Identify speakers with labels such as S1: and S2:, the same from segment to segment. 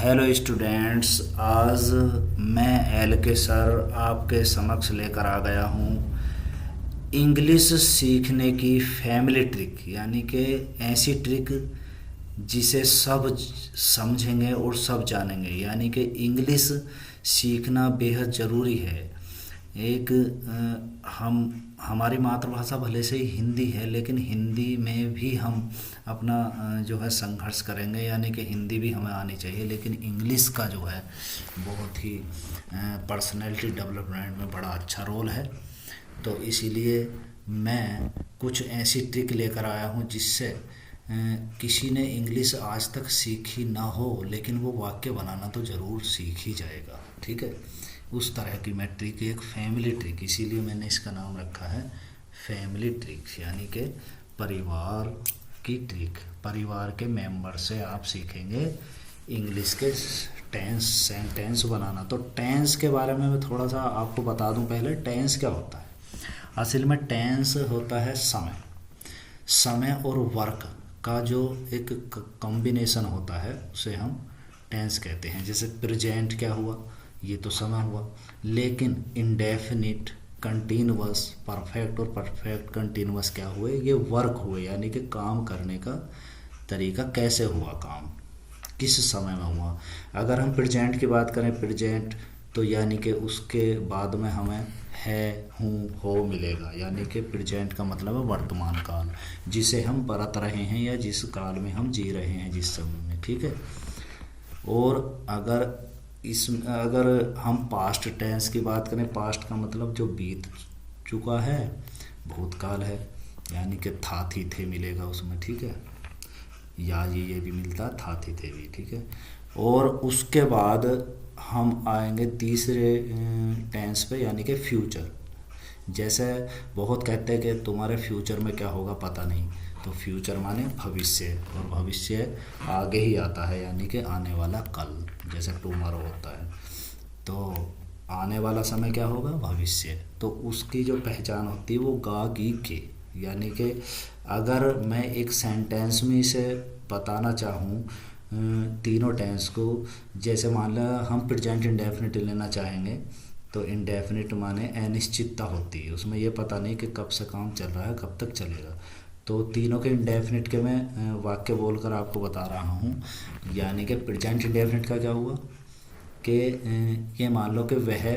S1: Hello students, आज मैं L के सर आपके समक्ष लेकर आ गया हूँ इंग्लिश सीखने की फैमिली ट्रिक, यानी कि ऐसी ट्रिक जिसे सब समझेंगे और सब जानेंगे। यानी कि इंग्लिश सीखना बेहद ज़रूरी है। एक हम हमारी मातृभाषा भले से ही हिंदी है, लेकिन हिंदी में भी हम अपना जो है संघर्ष करेंगे, यानी कि हिंदी भी हमें आनी चाहिए। लेकिन इंग्लिश का जो है बहुत ही पर्सनैलिटी डेवलपमेंट में बड़ा अच्छा रोल है। तो इसीलिए मैं कुछ ऐसी ट्रिक लेकर आया हूँ जिससे किसी ने इंग्लिश आज तक सीखी ना हो, लेकिन वो वाक्य बनाना तो ज़रूर सीख ही जाएगा। ठीक है, उस तरह की मैं ट्रिक, एक फैमिली ट्रिक, इसीलिए मैंने इसका नाम रखा है फैमिली ट्रिक, यानी कि परिवार की ट्रिक। परिवार के मेंबर से आप सीखेंगे इंग्लिश के टेंस, सेंटेंस बनाना। तो टेंस के बारे में मैं थोड़ा सा आपको बता दूं। पहले टेंस क्या होता है? असल में टेंस होता है समय और वर्क का जो एक कॉम्बिनेशन होता है, उसे हम टेंस कहते हैं। जैसे प्रेजेंट क्या हुआ, ये तो समय हुआ, लेकिन इंडेफिनिट, कंटिन्यूअस, परफेक्ट और परफेक्ट कंटिन्यूअस क्या हुए, ये वर्क हुए, यानी कि काम करने का तरीका, कैसे हुआ काम, किस समय में हुआ। अगर हम प्रेजेंट की बात करें, प्रेजेंट तो यानी कि उसके बाद में हमें है, हूँ, हो मिलेगा, यानी कि प्रेजेंट का मतलब है वर्तमान काल, जिसे हम बरत रहे हैं या जिस काल में हम जी रहे हैं, जिस समय में। ठीक है। और अगर हम पास्ट टेंस की बात करें, पास्ट का मतलब जो बीत चुका है, भूतकाल है, यानी कि था, थी, थे मिलेगा उसमें। ठीक है, या ये भी मिलता है, था, थी, थे भी। ठीक है। और उसके बाद हम आएंगे तीसरे टेंस पे, यानी कि फ्यूचर। जैसे बहुत कहते हैं कि तुम्हारे फ्यूचर में क्या होगा पता नहीं, तो फ्यूचर माने भविष्य, और भविष्य आगे ही आता है, यानी कि आने वाला कल, जैसे टुमारो होता है। तो आने वाला समय क्या होगा, भविष्य। तो उसकी जो पहचान होती है वो गा गी के, यानी कि अगर मैं एक सेंटेंस में इसे बताना चाहूँ तीनों टेंस को, जैसे मान लो हम प्रेजेंट इंडेफिनिट लेना चाहेंगे, तो इंडेफिनिट माने अनिश्चितता होती है, उसमें ये पता नहीं कि कब से काम चल रहा है, कब तक चलेगा। तो तीनों के इंडेफिनिट के मैं वाक्य बोलकर आपको बता रहा हूँ। यानी कि प्रेजेंट इंडेफिनिट का क्या हुआ कि ये मान लो कि वह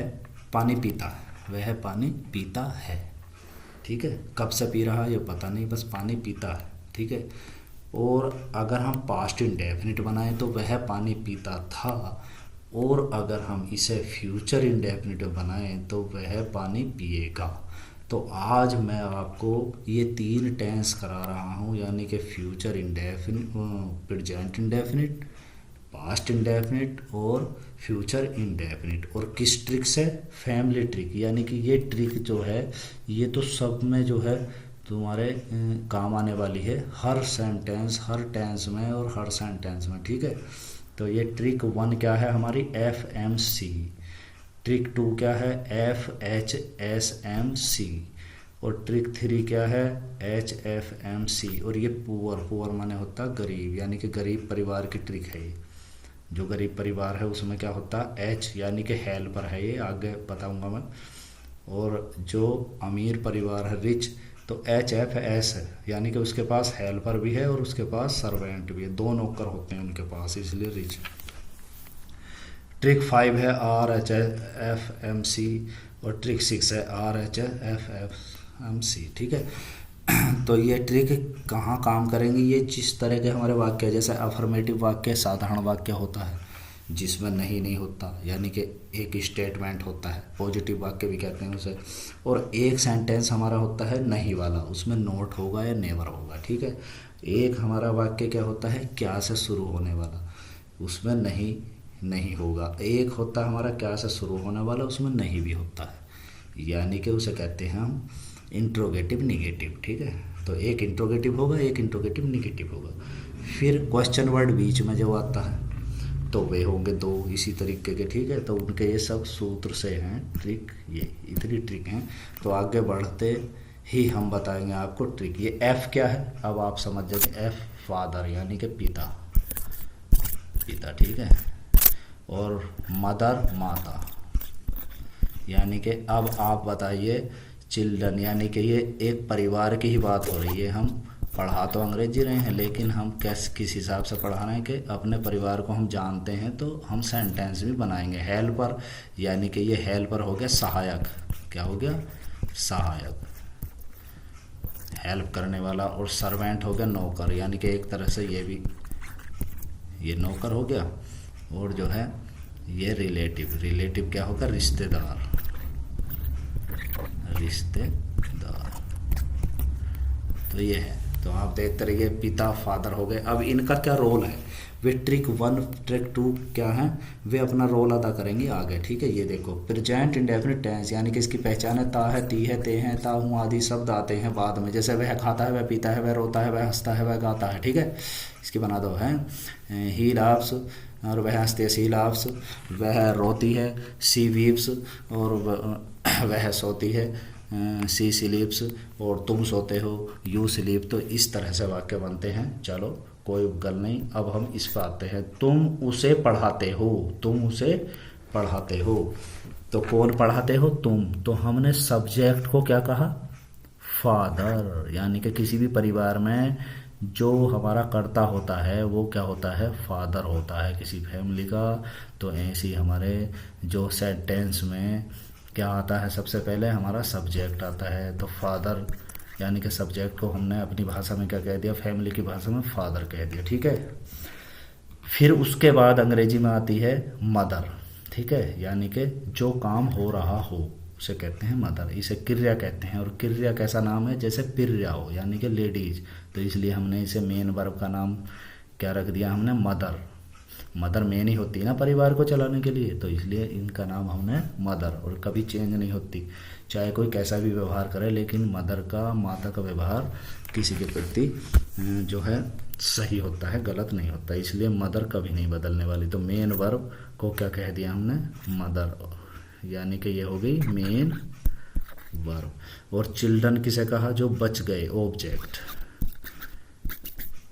S1: पानी पीता है, वह पानी पीता है। ठीक है, कब से पी रहा है ये पता नहीं, बस पानी पीता है। ठीक है। और अगर हम पास्ट इंडेफिनिट बनाएं तो वह पानी पीता था, और अगर हम इसे फ्यूचर इंडेफिनिट बनाएं तो वह पानी पिएगा। तो आज मैं आपको ये तीन टेंस करा रहा हूँ, यानी कि future indefinite, present indefinite, past indefinite और फ्यूचर इंडेफिनिट। और किस ट्रिक से? Family trick. यानी कि ये ट्रिक जो है ये तो सब में जो है तुम्हारे काम आने वाली है, हर सेंटेंस, हर टेंस में और हर सेंटेंस में। ठीक है। तो ये ट्रिक 1 क्या है हमारी, FMC। ट्रिक 2 क्या है, FHSMC। और ट्रिक 3 क्या है, HFMC। और ये पुअर माने होता है गरीब, यानी कि गरीब परिवार की ट्रिक है ये। जो गरीब परिवार है उसमें क्या होता है, H यानी कि हेल्पर है, ये आगे बताऊंगा मैं। और जो अमीर परिवार है, रिच, तो HFS है, यानी कि उसके पास हेल्पर भी है और उसके पास सर्वेंट भी है, 2 नौकर होते हैं उनके पास, इसलिए रिच। ट्रिक 5 है RHFMC और ट्रिक 6 है RHFMC। ठीक है। तो ये ट्रिक कहाँ काम करेंगी, ये जिस तरह के हमारे वाक्य, जैसे अफर्मेटिव वाक्य साधारण वाक्य होता है जिसमें नहीं होता, यानी कि एक स्टेटमेंट होता है, पॉजिटिव वाक्य भी कहते हैं उसे। और एक सेंटेंस हमारा होता है नहीं वाला, उसमें नोट होगा या नेवर होगा। ठीक है। एक हमारा वाक्य क्या होता है, क्या से शुरू होने वाला, उसमें नहीं होगा। एक होता है हमारा क्या से शुरू होने वाला, उसमें नहीं भी होता है, यानी कि उसे कहते हैं हम इंट्रोगेटिव निगेटिव। ठीक है। तो एक इंट्रोगेटिव होगा, एक इंट्रोगेटिव निगेटिव होगा। फिर क्वेश्चन वर्ड बीच में जो आता है तो वे होंगे 2 इसी तरीके के। ठीक है। तो उनके ये सब सूत्र से हैं ट्रिक, ये इतनी ट्रिक हैं। तो आगे बढ़ते ही हम बताएंगे आपको ट्रिक। ये F क्या है, अब आप समझ जाएंगे। F फादर, यानी कि पिता। ठीक है। और मदर माता। यानी कि अब आप बताइए चिल्ड्रन, यानी कि ये एक परिवार की ही बात हो रही है। हम पढ़ा तो अंग्रेजी रहे हैं, लेकिन हम किस हिसाब से पढ़ा रहे हैं कि अपने परिवार को हम जानते हैं, तो हम सेंटेंस भी बनाएंगे। हेल्पर, यानी कि ये हेल्पर हो गया सहायक। क्या हो गया? सहायक, हेल्प करने वाला। और सर्वेंट हो गया नौकर, यानी कि एक तरह से ये नौकर हो गया। और जो है ये रिलेटिव, रिलेटिव क्या होगा? रिश्तेदार, रिश्तेदार। तो ये है। तो आप देखते रहिए, पिता फादर हो गए। अब इनका क्या रोल है? वे ट्रिक 1 ट्रिक 2 क्या है? वे अपना रोल अदा करेंगे आगे। ठीक है, ये देखो प्रेजेंट इंडेफिनिट टेंस, यानी कि इसकी पहचान है ता है, ती है, ते हैं, ता हूँ आदि शब्द आते हैं बाद में। जैसे वह खाता है, वह पीता है, वह रोता है, वह हंसता है, वह गाता है। ठीक है, इसकी बना दो है ही लाफ्स, और वह हंसती है, सी लाफ्स। वह रोती है, सी वीप्स। और वह सोती है, सी स्लीप्स। और तुम सोते हो, यू स्लीप। तो इस तरह से वाक्य बनते हैं। चलो कोई गल नहीं। अब हम इस पर आते हैं। तुम उसे पढ़ाते हो, तुम उसे पढ़ाते हो। तो कौन पढ़ाते हो? तुम। तो हमने सब्जेक्ट को क्या कहा? फादर। यानी कि किसी भी परिवार में जो हमारा कर्ता होता है वो क्या होता है? फादर होता है किसी फैमिली का। तो ऐसे ही हमारे जो सेंटेंस में क्या आता है? सबसे पहले हमारा सब्जेक्ट आता है। तो फादर, यानी कि सब्जेक्ट को हमने अपनी भाषा में क्या कह दिया? फैमिली की भाषा में फादर कह दिया। ठीक है, फिर उसके बाद अंग्रेजी में आती है मदर। ठीक है, यानी कि जो काम हो रहा हो उसे कहते हैं मदर। इसे क्रिया कहते हैं। और क्रिया कैसा नाम है? जैसे पिर्या हो, यानी कि लेडीज। तो इसलिए हमने इसे मेन वर्ब का नाम क्या रख दिया? हमने मदर। मदर मेन ही होती है ना परिवार को चलाने के लिए, तो इसलिए इनका नाम हमने मदर। और कभी चेंज नहीं होती, चाहे कोई कैसा भी व्यवहार करे, लेकिन मदर का, माता का व्यवहार किसी के प्रति जो है सही होता है, गलत नहीं होता। इसलिए मदर कभी नहीं बदलने वाली। तो मेन वर्ब को क्या कह दिया हमने? मदर, यानी कि ये हो गई मेन वर्ब। और चिल्ड्रन किसे कहा? जो बच गए, ऑब्जेक्ट।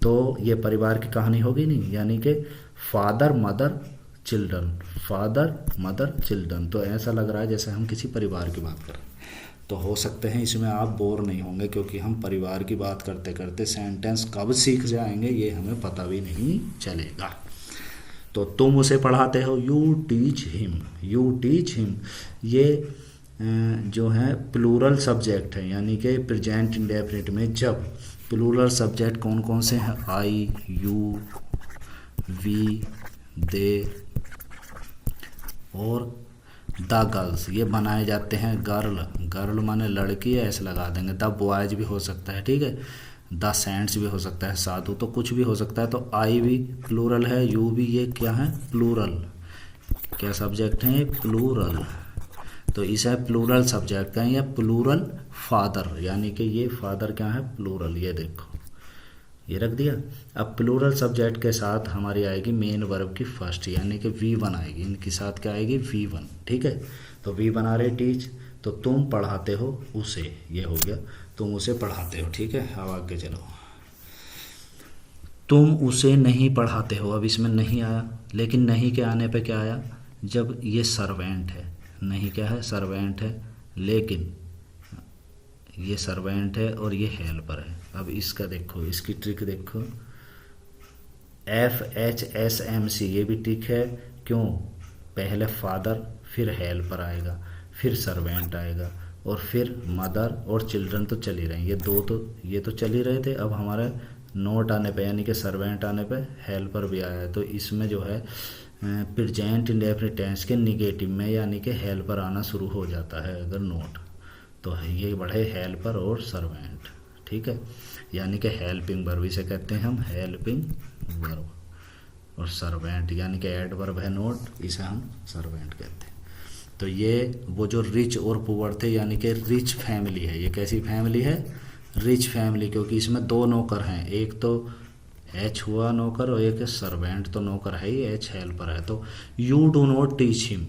S1: तो ये परिवार की कहानी होगी नहीं, यानी कि father mother children, father mother children. तो ऐसा लग रहा है जैसे हम किसी परिवार की बात कर रहे हैं। तो हो सकते हैं इसमें आप बोर नहीं होंगे, क्योंकि हम परिवार की बात करते करते सेंटेंस कब सीख जाएंगे ये हमें पता भी नहीं चलेगा। तो तुम उसे पढ़ाते हो, you teach him, you teach him. ये जो है प्लूरल सब्जेक्ट है, यानी कि प्रेजेंट इंडेफिनिट में जब प्लूरल सब्जेक्ट कौन कौन से हैं? आई, यू, वी, दे और द गर्ल्स, ये बनाए जाते हैं गर्ल। गर्ल माने लड़की है, ऐसे लगा देंगे। द बॉयज भी हो सकता है। ठीक है, द सेंट्स भी हो सकता है, साधु, तो कुछ भी हो सकता है। तो आई भी प्लूरल है, यू भी, ये क्या है? प्लूरल। क्या सब्जेक्ट है? प्लूरल। तो इसे प्लूरल सब्जेक्ट कहें या प्लूरल फादर, यानी कि ये फादर क्या है? प्लूरल। ये देखो, ये रख दिया। अब प्लूरल सब्जेक्ट के साथ हमारी आएगी मेन वर्ब की फर्स्ट, यानी कि V1 आएगी। इनके साथ क्या आएगी? V1। ठीक है, तो V बना रहे टीच। तो तुम पढ़ाते हो उसे, ये हो गया, तुम उसे पढ़ाते हो। ठीक है, अब आगे चलो। तुम उसे नहीं पढ़ाते हो, अब इसमें नहीं आया, लेकिन नहीं के आने पे क्या आया? जब ये सर्वेंट है, नहीं क्या है? सर्वेंट है, लेकिन ये सर्वेंट है और ये हेल्पर है। अब इसका देखो, इसकी ट्रिक देखो, FHSMC, ये भी ट्रिक है। क्यों? पहले फादर, फिर हेल्पर आएगा, फिर सर्वेंट आएगा, और फिर मदर और चिल्ड्रन तो चल ही रहे हैं। ये तो चल ही रहे थे। अब हमारे नोट आने पे, यानी कि सर्वेंट आने पे हेल्पर भी आया है। तो इसमें जो है प्रेजेंट इंडेफिनिट टेंस के निगेटिव में, यानी कि हेल्पर आना शुरू हो जाता है अगर नोट। तो ये बढ़े हेल्पर और सर्वेंट। ठीक है, यानी कि हेल्पिंग वर्ब इसे कहते हैं हम, हेल्पिंग वर्ब। और सर्वेंट यानी कि एडवर्ब है नोट, इसे हम सर्वेंट कहते हैं। तो ये वो जो रिच और पुअर थे, यानी कि रिच फैमिली है। ये कैसी फैमिली है? रिच फैमिली, क्योंकि इसमें दो नौकर हैं, एक तो एच हुआ नौकर और एक सर्वेंट। तो नौकर है ही, एच हेल्पर है। तो you do not teach him,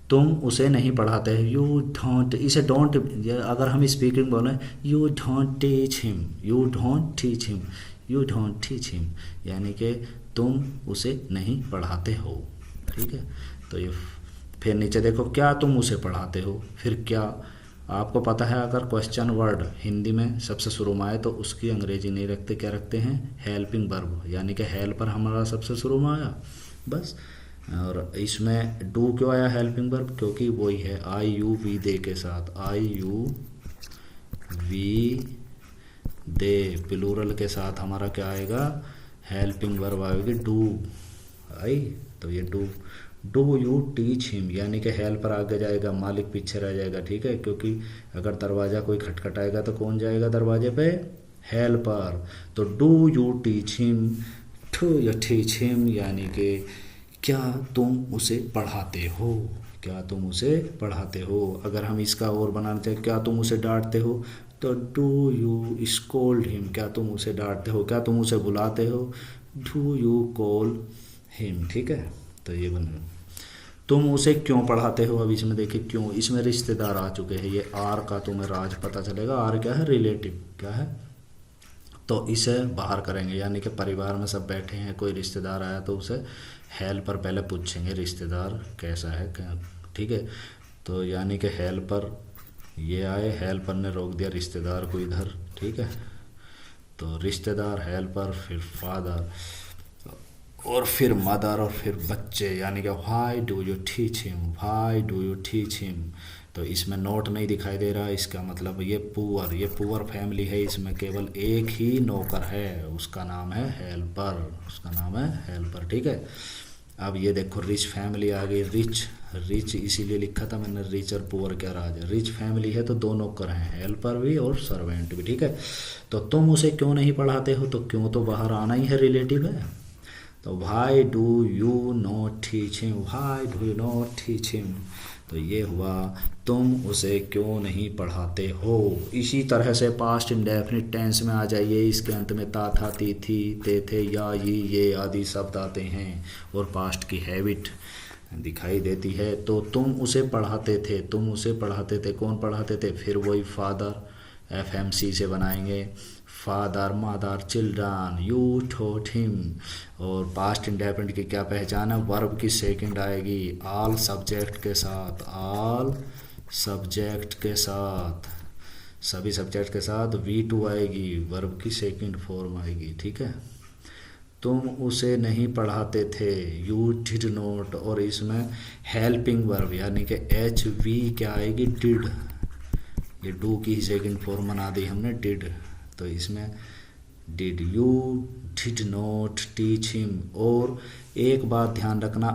S1: तुम उसे नहीं पढ़ाते हैं। यू डोंट, इसे डोंट, अगर हम स्पीकिंग बोले, you don't teach him, you don't teach him, you don't teach him, यानी कि तुम उसे नहीं पढ़ाते हो। ठीक है। तो ये फिर नीचे देखो, क्या तुम उसे पढ़ाते हो, फिर क्या। आपको पता है अगर क्वेश्चन वर्ड हिंदी में सबसे शुरू में आए तो उसकी अंग्रेजी नहीं रखते, क्या रखते हैं, हेल्पिंग वर्ब, यानी कि हेल्पर हमारा सबसे शुरू में आया बस। और इसमें डू क्यों आया हेल्पिंग वर्ब, क्योंकि वही है आई यू वी दे के साथ, आई यू वी दे प्लूरल के साथ हमारा क्या आएगा, हेल्पिंग वर्ब आएगी डू आई। तो ये डू यू टीच हिम, यानी कि हेल्पर आगे जाएगा, मालिक पीछे रह जाएगा, ठीक है। क्योंकि अगर दरवाज़ा कोई खटखटाएगा तो कौन जाएगा दरवाजे पे, हेल्पर। तो do you teach him, do you teach him, यानी कि क्या तुम उसे पढ़ाते हो, क्या तुम उसे पढ़ाते हो। अगर हम इसका और बनाते हैं, क्या तुम उसे डांटते हो, तो डू यू स्कोल्ड हिम, क्या तुम उसे डांटते हो, क्या तुम उसे बुलाते हो, डू यू कॉल हिम, ठीक है। तो ये बन, तुम उसे क्यों पढ़ाते हो। अब इसमें देखिए क्यों, इसमें रिश्तेदार आ चुके हैं, ये आर का तुम्हें राज पता चलेगा। आर क्या है, रिलेटिव, क्या है, तो इसे बाहर करेंगे, यानी कि परिवार में सब बैठे हैं, कोई रिश्तेदार आया तो उसे हेल्पर पहले पूछेंगे रिश्तेदार कैसा है, क्या, ठीक है। तो यानी कि हेल्पर ये आए, हेल्पर ने रोक दिया रिश्तेदार को इधर, ठीक है। तो रिश्तेदार, हेल्पर, फिर फादर, और फिर मदर, और फिर बच्चे, यानी कि why do you teach him, why do you teach him. तो इसमें नोट नहीं दिखाई दे रहा, इसका मतलब ये पुअर फैमिली है, इसमें केवल एक ही नौकर है, उसका नाम है हेल्पर, उसका नाम है हेल्पर, ठीक है। अब ये देखो रिच फैमिली आ गई, रिच इसीलिए लिखा था मैंने, रिच और पुअर क्या राज है। रिच फैमिली है तो दो नौकर हैं, हेल्पर भी और सर्वेंट भी, ठीक है। तो तुम उसे क्यों नहीं पढ़ाते हो, तो क्यों तो बाहर आना ही है, रिलेटिव है। तो why do you not teach him, why do you not teach him. तो ये हुआ तुम उसे क्यों नहीं पढ़ाते हो। इसी तरह से पास्ट इंडेफिनिट टेंस में आ जाइए, इसके अंत में ता था ती थी ते थे या ये आदि शब्द आते हैं और पास्ट की हैबिट दिखाई देती है। तो तुम उसे पढ़ाते थे, तुम उसे पढ़ाते थे, कौन पढ़ाते थे, फिर वही फादर, FMC से बनाएंगे, father mother children, you taught him. और पास्ट इंडेफिनिट की क्या पहचान है, वर्ब की सेकंड आएगी ऑल सब्जेक्ट के साथ, ऑल सब्जेक्ट के साथ, सभी सब्जेक्ट के साथ V2 आएगी, वर्ब की सेकंड फॉर्म आएगी, ठीक है। तुम उसे नहीं पढ़ाते थे, यू डिड नॉट, और इसमें हेल्पिंग वर्ब यानी कि HV क्या आएगी, डिड, ये डू की सेकंड फॉर्म बना दी हमने, डिड। तो इसमें did, you did not teach him. और एक बात ध्यान रखना,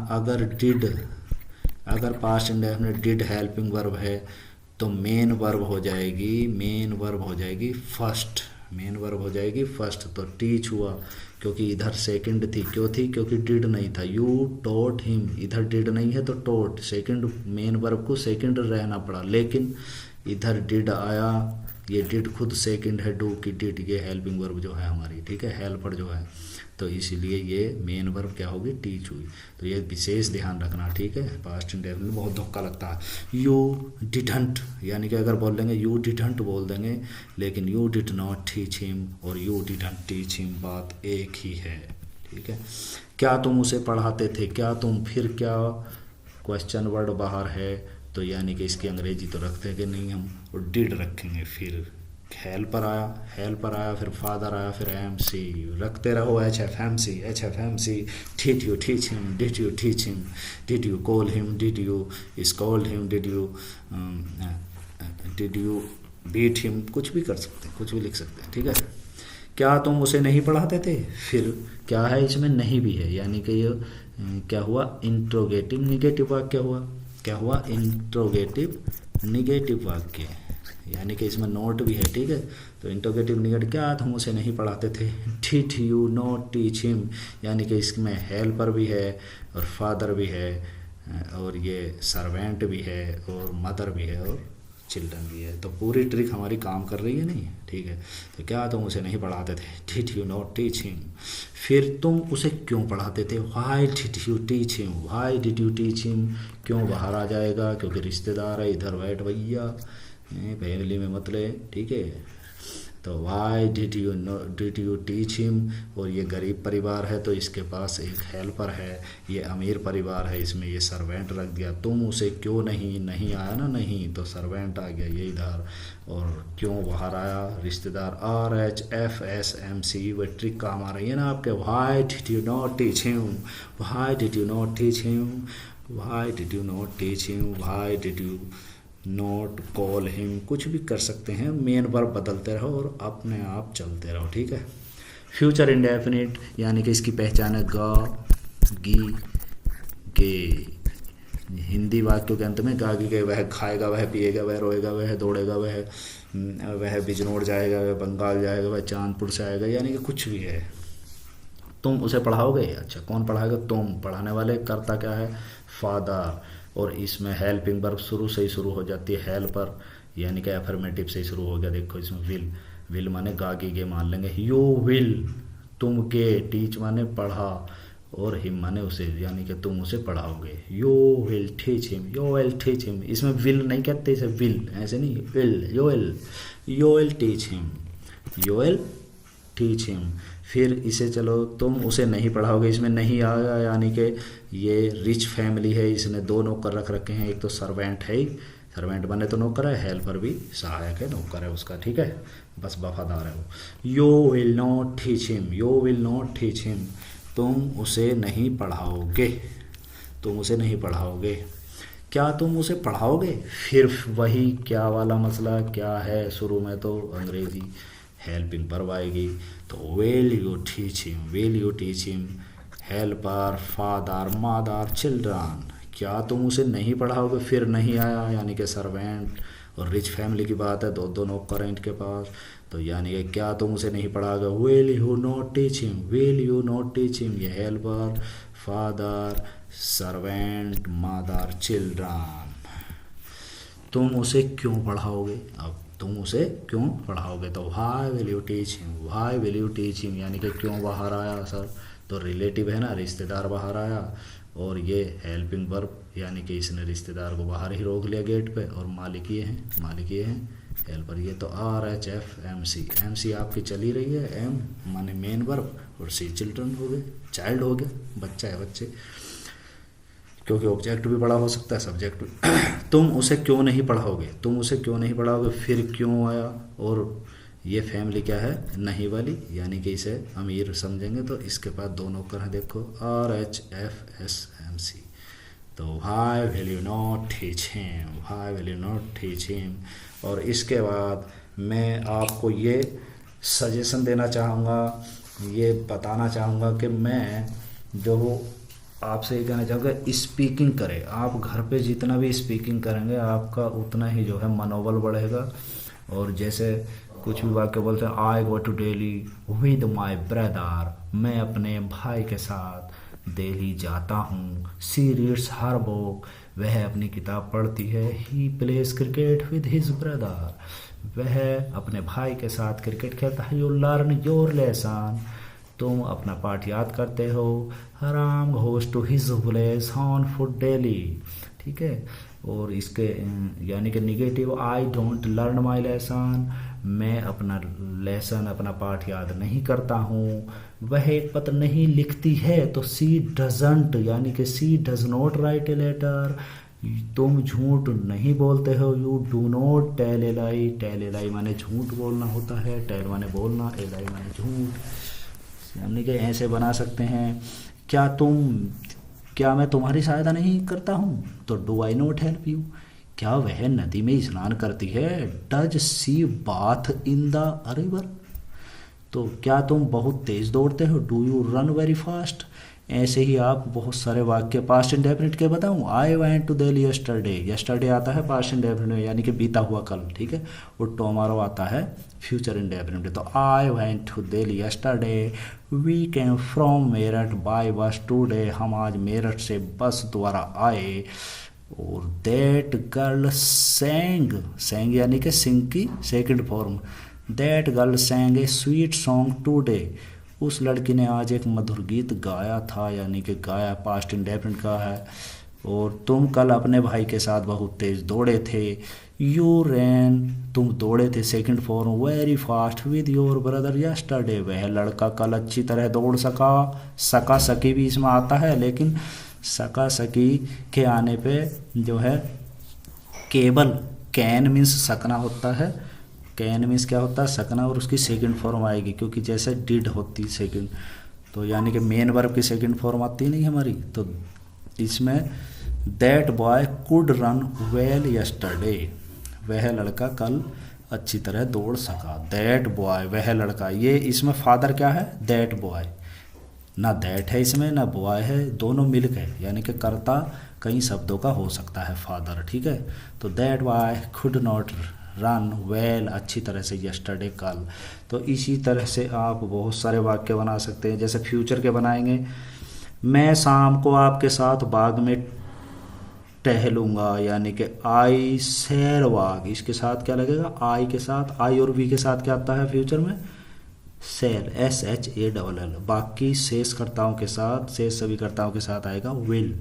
S1: अगर past indefinite did helping verb है तो मेन वर्ब हो जाएगी फर्स्ट, मेन वर्ब हो जाएगी फर्स्ट। तो टीच हुआ क्योंकि इधर सेकंड थी, क्यों थी, क्योंकि डिड नहीं था, यू टॉट हिम, इधर डिड नहीं है तो टॉट, सेकंड मेन वर्ब को सेकंड रहना पड़ा, लेकिन इधर डिड आया, ये डिड खुद सेकंड है, डू की डिड, ये हेल्पिंग वर्ब जो है हमारी, ठीक है, हेल्पर जो है, तो इसीलिए ये मेन वर्ब क्या होगी, टीच हुई। तो ये विशेष ध्यान रखना, ठीक है। पास्ट इंडेफिनिट बहुत धोखा लगता है, यू डिडंट, यानी कि अगर बोल देंगे यू डिडंट बोल देंगे, लेकिन you did not teach him और यू डिडंट टीच हिम बात एक ही है, ठीक है। क्या तुम उसे पढ़ाते थे, क्या तुम, फिर क्या, क्वेश्चन वर्ड बाहर है तो यानी कि इसकी अंग्रेजी तो रखते हैं कि नहीं हम, और डिड रखेंगे, फिर हेल्पर आया, फिर फादर आया, फिर MC, रखते रहो HFMC, did you teach him, did you teach him, did you call him, did you scold him, did you beat him, कुछ भी कर सकते हैं, कुछ भी लिख सकते हैं, ठीक है। क्या तुम उसे नहीं पढ़ाते थे, फिर क्या है इसमें, नहीं भी है, यानी कि ये क्या हुआ, इंट्रोगेटिव निगेटिव वाक्य हुआ, क्या हुआ, इंट्रोगेटिव निगेटिव वाक्य, यानी कि इसमें नोट भी है, ठीक है। तो इंट्रोगेटिव निगेटिव, क्या तुम उसे नहीं पढ़ाते थे, did you not teach him, यानी कि इसमें हेल्पर भी है और फादर भी है और ये सर्वेंट भी है और मदर भी है और चिल्ड्रन भी है। तो पूरी ट्रिक हमारी काम कर रही है, नहीं, ठीक है। तो क्या तुम उसे नहीं पढ़ाते थे, did you not teach him. फिर तुम उसे क्यों पढ़ाते थे, why did you teach him, why did you teach him, क्यों बाहर आ जाएगा क्योंकि रिश्तेदार है, इधर बैठ भैया, फैमिली में मतलब, ठीक है। तो why did you teach him. और ये गरीब परिवार है तो इसके पास एक हेल्पर है। ये अमीर परिवार है, इसमें ये सर्वेंट रख दिया। तुम उसे क्यों नहीं आया ना, नहीं तो सर्वेंट आ गया ये इधर। और क्यों बाहर आया, रिश्तेदार। RHFSMC वो ट्रिक काम आ रही है ना आपके। Why did you not teach him, why did you not teach him, why did you not teach him, why did you note call him. कुछ भी कर सकते हैं, मेन वर्ब बदलते रहो और अपने आप चलते रहो, ठीक है। फ्यूचर इंडेफिनिट यानी कि इसकी पहचान है गा, गी, गे। हिंदी वाक्यों के अंत में गा, गी, गे। वह खाएगा, वह पिएगा, वह रोएगा, वह दौड़ेगा, वह बिजनौर जाएगा, वह बंगाल जाएगा, वह चांदपुर से आएगा, यानी कि कुछ भी है। तुम उसे पढ़ाओगे, अच्छा कौन पढ़ाएगा, तुम। पढ़ाने वाले करता क्या है, फादर। और इसमें हेल्पिंग वर्ब शुरू से ही शुरू हो जाती है, हेल्पर यानी कि अफर्मेटिव से ही शुरू हो गया। देखो इसमें विल माने गागी गे मान लेंगे। यू विल तुम गे, टीच माने पढ़ा, और हिम माने उसे, यानी कि तुम उसे पढ़ाओगे। You will teach him, you will teach him. इसमें विल नहीं कहते, इसे विल ऐसे नहीं, will, you will teach him, you will teach him. फिर इसे चलो तुम उसे नहीं पढ़ाओगे, इसमें नहीं आएगा, यानी कि ये रिच फैमिली है, इसने दो नौकर रख रखे हैं। एक तो सर्वेंट है, सर्वेंट बने तो नौकर है, हेल्पर भी सहायक है, नौकर है उसका, ठीक है, बस वफादार है वो। You will not teach him, you will not teach him. तुम उसे नहीं पढ़ाओगे, तुम उसे नहीं पढ़ाओगे। क्या तुम उसे पढ़ाओगे, फिर वही क्या वाला मसला क्या है, शुरू में तो अंग्रेजी हेल्पिंग वर्ब आएगी। तो will you teach him, will you teach him, helper, father, mother, children. क्या तुम उसे नहीं पढ़ाओगे, फिर नहीं आया, यानी कि सर्वेंट। और रिच फैमिली की बात है, दो नौकर हैं इनके पास, तो यानी कि क्या तुम उसे नहीं पढ़ाओगे, will you not teach him, will you not teach him. ये helper, father, servant, mother, children. तुम उसे क्यों पढ़ाओगे, अब तुम उसे क्यों पढ़ाओगे, तो why will you teach him, why will you teach him, यानी कि क्यों बाहर आया सर, तो रिलेटिव है ना, रिश्तेदार बाहर आया। और ये हेल्पिंग वर्ब यानी कि इसने रिश्तेदार को बाहर ही रोक लिया गेट पे, और मालिक ये हैं हेल्पर ये। तो RHFMC, MC आपकी चली रही है, M माने मेन वर्ब, और C चिल्ड्रन हो गए, चाइल्ड हो गया, बच्चा है, बच्चे, क्योंकि ऑब्जेक्ट भी बड़ा हो सकता है, सब्जेक्ट भी। तुम उसे क्यों नहीं पढ़ाओगे, तुम उसे क्यों नहीं पढ़ाओगे, फिर क्यों आया। और ये फैमिली क्या है, नहीं वाली, यानी कि इसे अमीर समझेंगे, तो इसके पास दो नौकर हैं, देखो RHFSMC। तो why will you not teach him, why will you not teach him. और इसके बाद मैं आपको ये सजेशन देना चाहूँगा, ये बताना चाहूँगा कि मैं जो आपसे ये कहना चाहूँगा, स्पीकिंग करें। आप घर पे जितना भी स्पीकिंग करेंगे आपका उतना ही जो है मनोबल बढ़ेगा। और जैसे कुछ भी वाक्य बोलते हैं, I go to Delhi with my brother, मैं अपने भाई के साथ दिल्ली जाता हूँ। शी रीड्स हर बुक, वह अपनी किताब पढ़ती है। He plays cricket with his brother, वह अपने भाई के साथ क्रिकेट खेलता है। यू लर्न योर लेसन, तुम अपना पाठ याद करते हो। Ram goes to his village on foot daily, ठीक है। और इसके यानी कि negative, I don't learn my lesson, मैं अपना लेसन, अपना पाठ याद नहीं करता हूँ। वह एक पत्र नहीं लिखती है, तो सी डजंट, यानी कि she does not write a letter, तुम झूठ नहीं बोलते हो। You do not tell a lie, tell a lie माने झूठ बोलना होता है, टेल माने बोलना, ए लाई माने झूठ, यानी कि ऐसे बना सकते हैं। क्या मैं तुम्हारी सहायता नहीं करता हूँ, तो do I not help you, क्या वह नदी में स्नान करती है। Does she bath in the river, तो क्या तुम बहुत तेज दौड़ते हो। Do you run very fast. ऐसे ही आप बहुत सारे वाक्य पास्ट इंडेफिनिट के बताऊँ। I went to Delhi yesterday, yesterday आता है पास्ट इंडेफिनिट में, यानी कि बीता हुआ कल, ठीक है। और टुमारो आता है फ्यूचर इंडेफिनिट। तो I went to Delhi yesterday, we came from Meerut by bus today, हम आज मेरठ से बस द्वारा आए। और दैट गर्ल सैंग यानी कि सिंग की second form, that girl सैंग A sweet song today, उस लड़की ने आज एक मधुर गीत गाया था, यानी कि गाया पास्ट इंडेफिनिट का है। और तुम कल अपने भाई के साथ बहुत तेज दौड़े थे। यू रैन, तुम दौड़े थे second form very fast with your brother yesterday. वह लड़का कल अच्छी तरह दौड़ सका। सका सकी भी इसमें आता है, लेकिन सका सकी के आने पे जो है केवल कैन मीन्स सकना होता है। कैन मीन्स क्या होता है, सकना, और उसकी सेकंड फॉर्म आएगी, क्योंकि जैसे डिड होती सेकंड, तो यानी कि मेन वर्ब की सेकंड फॉर्म आती नहीं हमारी। तो इसमें that boy could run well yesterday, वह लड़का कल अच्छी तरह दौड़ सका। दैट बॉय, वह लड़का, ये इसमें फादर क्या है, दैट बॉय, ना दैट है इसमें ना बॉय है, दोनों मिल गए, यानी कि कर्ता कई शब्दों का हो सकता है फादर, ठीक है। तो that boy could not run well, अच्छी तरह से, यस्टरडे, कल। तो इसी तरह से आप बहुत सारे वाक्य बना सकते हैं। जैसे फ्यूचर के बनाएंगे, मैं शाम को आपके साथ बाग में टहलूंगा, यानी कि आई शैल वॉक, इसके साथ क्या लगेगा, आई के साथ, आई और वी के साथ क्या आता है फ्यूचर में, शैल, SHALL। बाकी शेष कर्ताओं के साथ, शेष सभी कर्ताओं के साथ आएगा विल।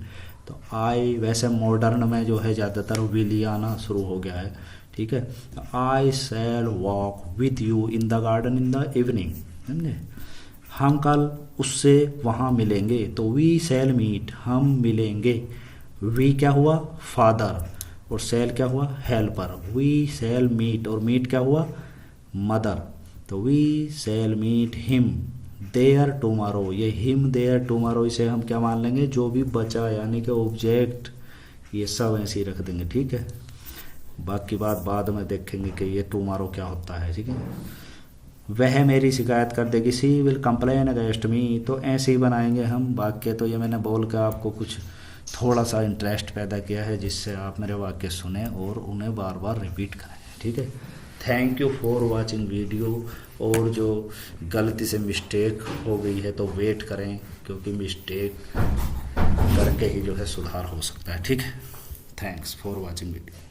S1: तो आई, वैसे मॉडर्न में जो है ज़्यादातर विल ही आना शुरू हो गया है, ठीक है। I shall walk with you in the garden in the evening, समझे। हम कल उससे वहाँ मिलेंगे, तो वी शैल मीट, हम मिलेंगे। वी क्या हुआ, फादर, और शैल क्या हुआ, हेल्पर। वी शैल मीट, और मीट क्या हुआ, मदर, तो we shall meet him there tomorrow. ये हिम देयर टुमारो, इसे हम क्या मान लेंगे, जो भी बचा, यानी कि ऑब्जेक्ट, ये सब ऐसे ही रख देंगे, ठीक है। बाकी बात बाद में देखेंगे कि ये टुमारो क्या होता है, ठीक है। वह मेरी शिकायत कर देगी, सी विल कंप्लेन अगेंस्ट मी। तो ऐसे ही बनाएंगे हम वाक्य। तो ये मैंने बोल कर आपको कुछ थोड़ा सा इंटरेस्ट पैदा किया है, जिससे आप मेरे वाक्य सुने और उन्हें बार बार रिपीट करें, ठीक है। Thank you for watching video. और जो गलती से मिस्टेक हो गई है तो वेट करें, क्योंकि मिस्टेक करके ही जो है सुधार हो सकता है, ठीक है। Thanks for watching video.